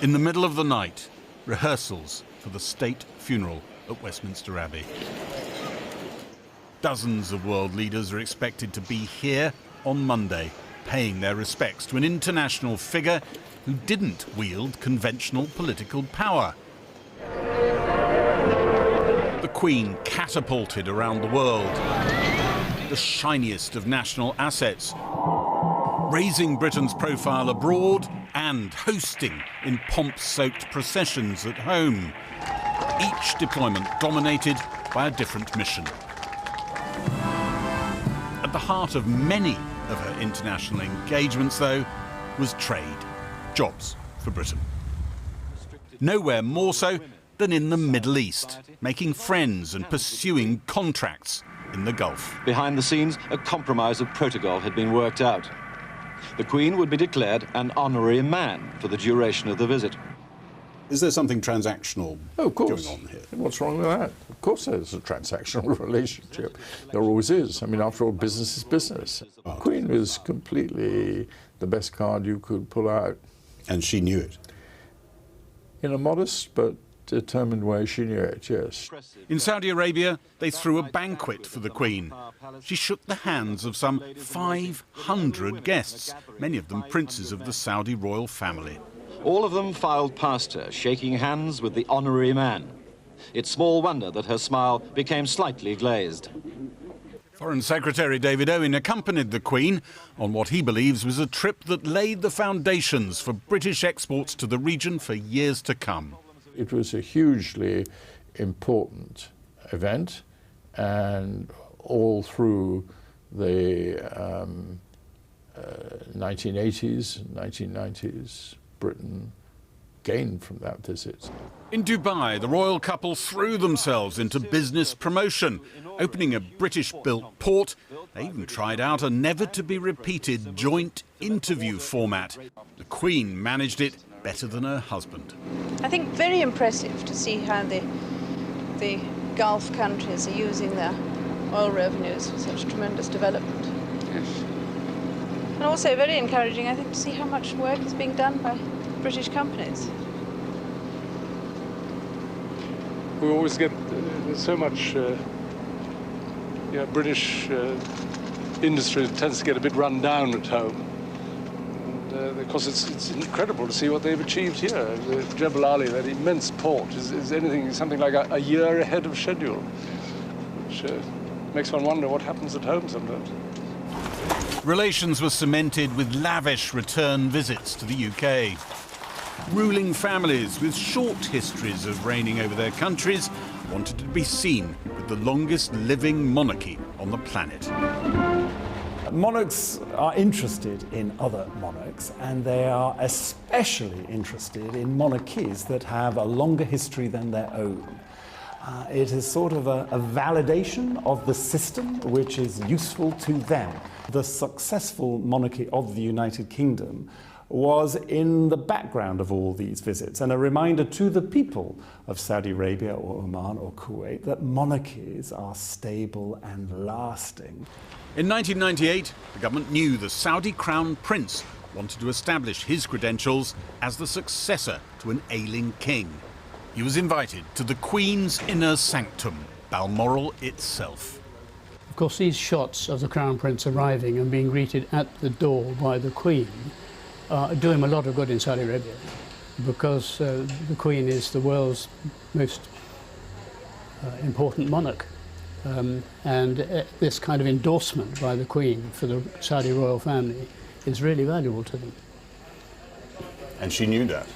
In the middle of the night, rehearsals for the state funeral at Westminster Abbey. Dozens of world leaders are expected to be here on Monday, paying their respects to an international figure who didn't wield conventional political power. The Queen catapulted around the world, the shiniest of national assets, raising Britain's profile abroad and hosting in pomp-soaked processions at home. Each deployment dominated by a different mission. At the heart of many of her international engagements, though, was trade, jobs for Britain. Nowhere more so than in the Middle East, making friends and pursuing contracts in the Gulf. Behind the scenes, a compromise of protocol had been worked out. The Queen would be declared an honorary man for the duration of the visit. Is there something transactional going on here? What's wrong with that? Of course there's a transactional relationship. There always is. I mean, after all, business is business. The Queen was completely the best card you could pull out. And she knew it? In a modest but determined way, she knew it, yes. In Saudi Arabia, they threw a banquet for the Queen. She shook the hands of some 500 guests, many of them princes of the Saudi royal family. All of them filed past her, shaking hands with the honorary man. It's small wonder that her smile became slightly glazed. Foreign Secretary David Owen accompanied the Queen on what he believes was a trip that laid the foundations for British exports to the region for years to come. It was a hugely important event, and all through the 1980s, 1990s, Britain gained from that visit. In Dubai, the royal couple threw themselves into business promotion, opening a British-built port. They even tried out a never-to-be-repeated joint interview format. The Queen managed it better than her husband. I think very impressive to see how the Gulf countries are using their oil revenues for such tremendous development. Yes. And also very encouraging, I think, to see how much work is being done by British companies. We always get so much British industry tends to get a bit run down at home. And, of course, it's incredible to see what they've achieved here. Jebel Ali, that immense port, is something like a year ahead of schedule, which makes one wonder what happens at home sometimes. Relations were cemented with lavish return visits to the UK. Ruling families with short histories of reigning over their countries wanted to be seen with the longest living monarchy on the planet. Monarchs are interested in other monarchs, and they are especially interested in monarchies that have a longer history than their own. It is sort of a validation of the system which is useful to them. The successful monarchy of the United Kingdom was in the background of all these visits, and a reminder to the people of Saudi Arabia or Oman or Kuwait that monarchies are stable and lasting. In 1998, the government knew the Saudi Crown Prince wanted to establish his credentials as the successor to an ailing king. He was invited to the Queen's inner sanctum, Balmoral itself. Of course, these shots of the Crown Prince arriving and being greeted at the door by the Queen do him a lot of good in Saudi Arabia, because the Queen is the world's most important monarch. And this kind of endorsement by the Queen for the Saudi royal family is really valuable to them. And she knew that?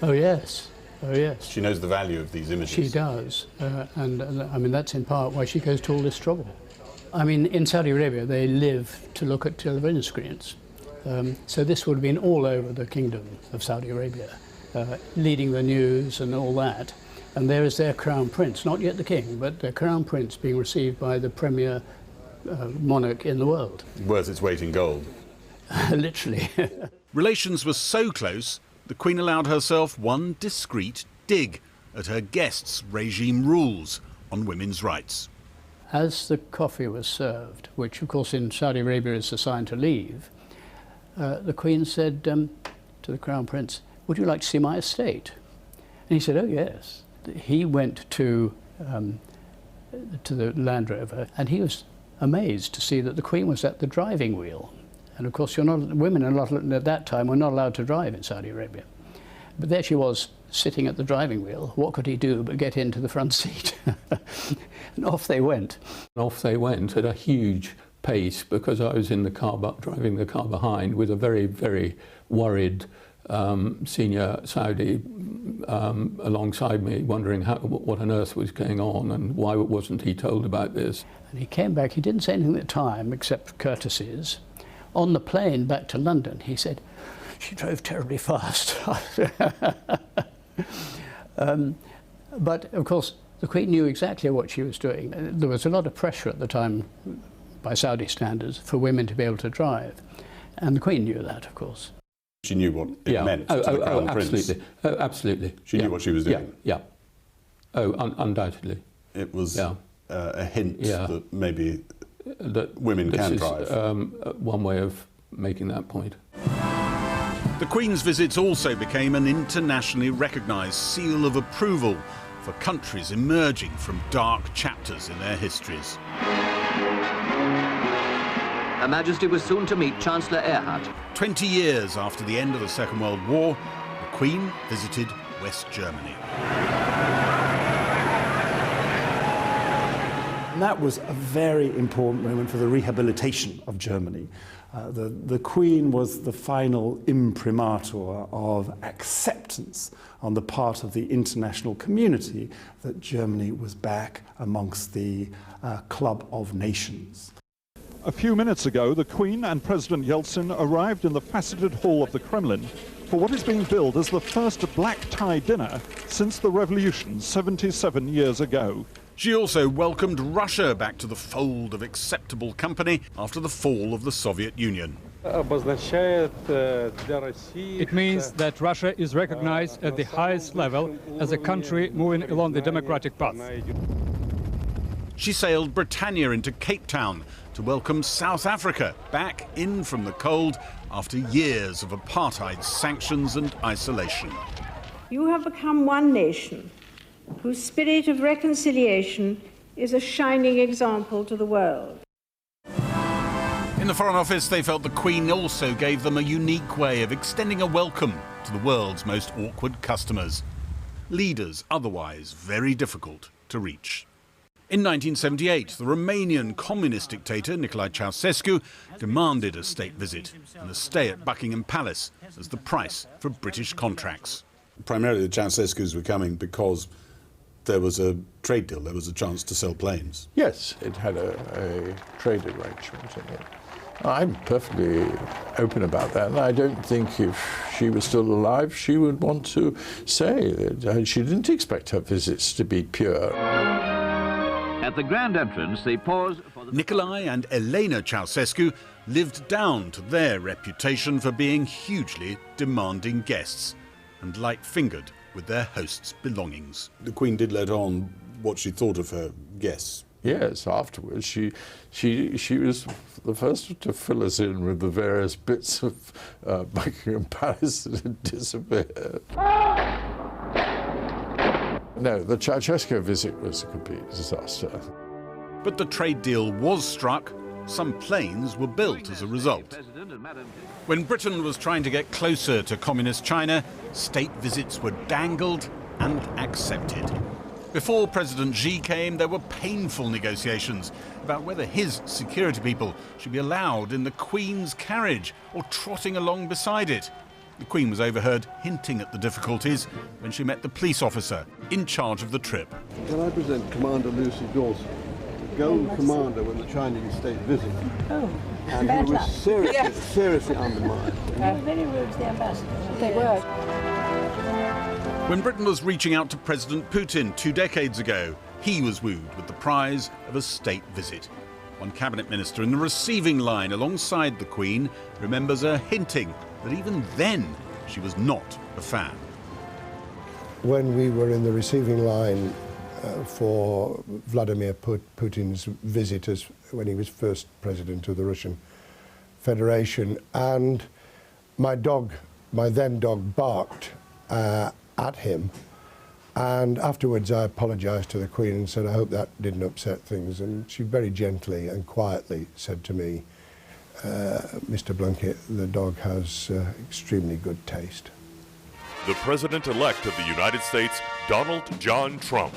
Oh, yes. Oh, yes. She knows the value of these images. She does. And I mean, that's in part why she goes to all this trouble. I mean, in Saudi Arabia, they live to look at television screens. So this would have been all over the kingdom of Saudi Arabia, leading the news and all that. And there is their crown prince, not yet the king, but their crown prince being received by the premier monarch in the world. Worth its weight in gold. Literally. Relations were so close, the Queen allowed herself one discreet dig at her guests' regime rules on women's rights. As the coffee was served, which of course in Saudi Arabia is a sign to leave, the Queen said to the Crown Prince, would you like to see my estate? And he said, oh yes. He went to the Land Rover, and he was amazed to see that the Queen was at the driving wheel. And of course, women at that time were not allowed to drive in Saudi Arabia. But there she was, sitting at the driving wheel. What could he do but get into the front seat? And off they went. Off they went at a huge pace, because I was in the car, driving the car behind, with a very, very worried senior Saudi alongside me, wondering what on earth was going on and why wasn't he told about this. And he came back, he didn't say anything at the time except courtesies. On the plane back to London, he said, she drove terribly fast. But of course, the Queen knew exactly what she was doing. There was a lot of pressure at the time, by Saudi standards, for women to be able to drive. And the Queen knew that, of course. She knew what it meant to the Crown Prince. Absolutely. Oh, absolutely. She knew what she was doing. Yeah. Oh, undoubtedly. It was a hint that maybe women can drive. One way of making that point. The Queen's visits also became an internationally recognised seal of approval for countries emerging from dark chapters in their histories. Her Majesty was soon to meet Chancellor Erhard. 20 years after the end of the Second World War, the Queen visited West Germany. And that was a very important moment for the rehabilitation of Germany. The Queen was the final imprimatur of acceptance on the part of the international community that Germany was back amongst the club of nations. A few minutes ago, the Queen and President Yeltsin arrived in the faceted hall of the Kremlin for what is being billed as the first black-tie dinner since the revolution 77 years ago. She also welcomed Russia back to the fold of acceptable company after the fall of the Soviet Union. It means that Russia is recognized at the highest level as a country moving along the democratic path. She sailed Britannia into Cape Town to welcome South Africa back in from the cold after years of apartheid sanctions and isolation. You have become one nation whose spirit of reconciliation is a shining example to the world. In the Foreign Office, they felt the Queen also gave them a unique way of extending a welcome to the world's most awkward customers, leaders otherwise very difficult to reach. In 1978, the Romanian communist dictator Nicolae Ceausescu demanded a state visit and a stay at Buckingham Palace as the price for British contracts. Primarily the Ceausescus were coming because there was a trade deal, there was a chance to sell planes. Yes, it had a trade arrangement in it. I'm perfectly open about that, and I don't think if she was still alive she would want to say that she didn't expect her visits to be pure. At the grand entrance, they pause for the... Nicolae and Elena Ceausescu lived down to their reputation for being hugely demanding guests and light-fingered with their hosts' belongings. The Queen did let on what she thought of her guests. Yes, afterwards she was the first to fill us in with the various bits of Buckingham Palace that had disappeared. No, the Ceausescu visit was a complete disaster. But the trade deal was struck. Some planes were built as a result. When Britain was trying to get closer to communist China, state visits were dangled and accepted. Before President Xi came, there were painful negotiations about whether his security people should be allowed in the Queen's carriage or trotting along beside it. The Queen was overheard hinting at the difficulties when she met the police officer in charge of the trip. Can I present Commander Lucy Dawson, the Gold Commander when the Chinese state visited? Oh, and he was seriously undermined. They were very rude to the ambassador. They were. When Britain was reaching out to President Putin 2 decades ago, he was wooed with the prize of a state visit. One cabinet minister in the receiving line alongside the Queen remembers her hinting that even then she was not a fan. When we were in the receiving line for Vladimir Putin's visitors when he was first president of the Russian Federation, and my dog my then dog barked at him, and afterwards I apologised to the Queen and said I hope that didn't upset things, and she very gently and quietly said to me, Mr. Blunkett, the dog has extremely good taste. The President-elect of the United States, Donald John Trump.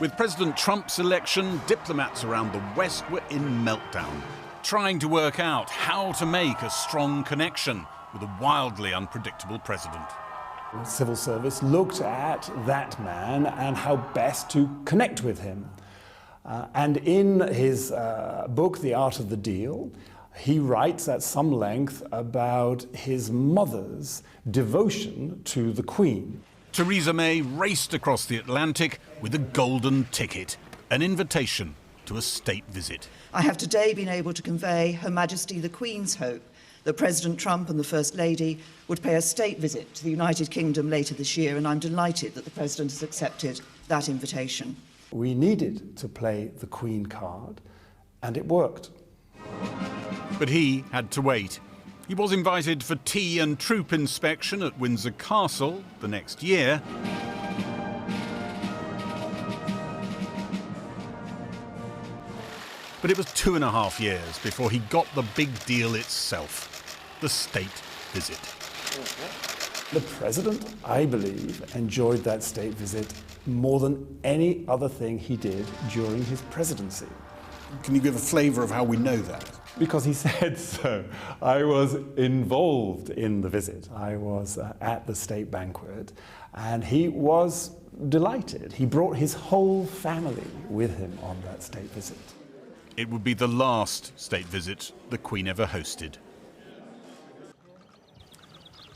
With President Trump's election, diplomats around the West were in meltdown, trying to work out how to make a strong connection with a wildly unpredictable president. Civil service looked at that man and how best to connect with him. And in his book, The Art of the Deal, he writes at some length about his mother's devotion to the Queen. Theresa May raced across the Atlantic with a golden ticket, an invitation to a state visit. I have today been able to convey Her Majesty the Queen's hope that President Trump and the First Lady would pay a state visit to the United Kingdom later this year, and I'm delighted that the President has accepted that invitation. We needed to play the Queen card, and it worked. But he had to wait. He was invited for tea and troop inspection at Windsor Castle the next year. But it was 2.5 years before he got the big deal itself, the state visit. The President, I believe, enjoyed that state visit more than any other thing he did during his presidency. Can you give a flavour of how we know that? Because he said so. I was involved in the visit. I was at the state banquet, and he was delighted. He brought his whole family with him on that state visit. It would be the last state visit the Queen ever hosted.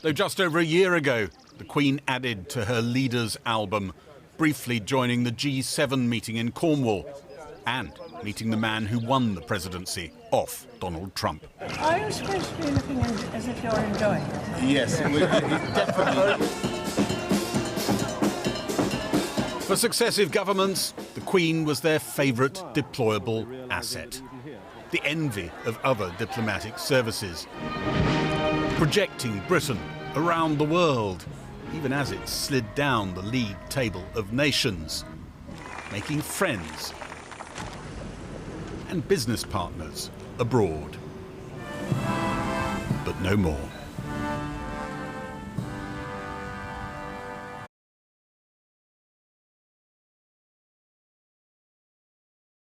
Though just over a year ago, the Queen added to her Leaders album, briefly joining the G7 meeting in Cornwall and meeting the man who won the presidency off Donald Trump. Are you supposed to be looking as if you're enjoying it? Yes, definitely. For successive governments, the Queen was their favourite deployable asset, the envy of other diplomatic services, projecting Britain around the world, even as it slid down the league table of nations, making friends and business partners abroad. But no more.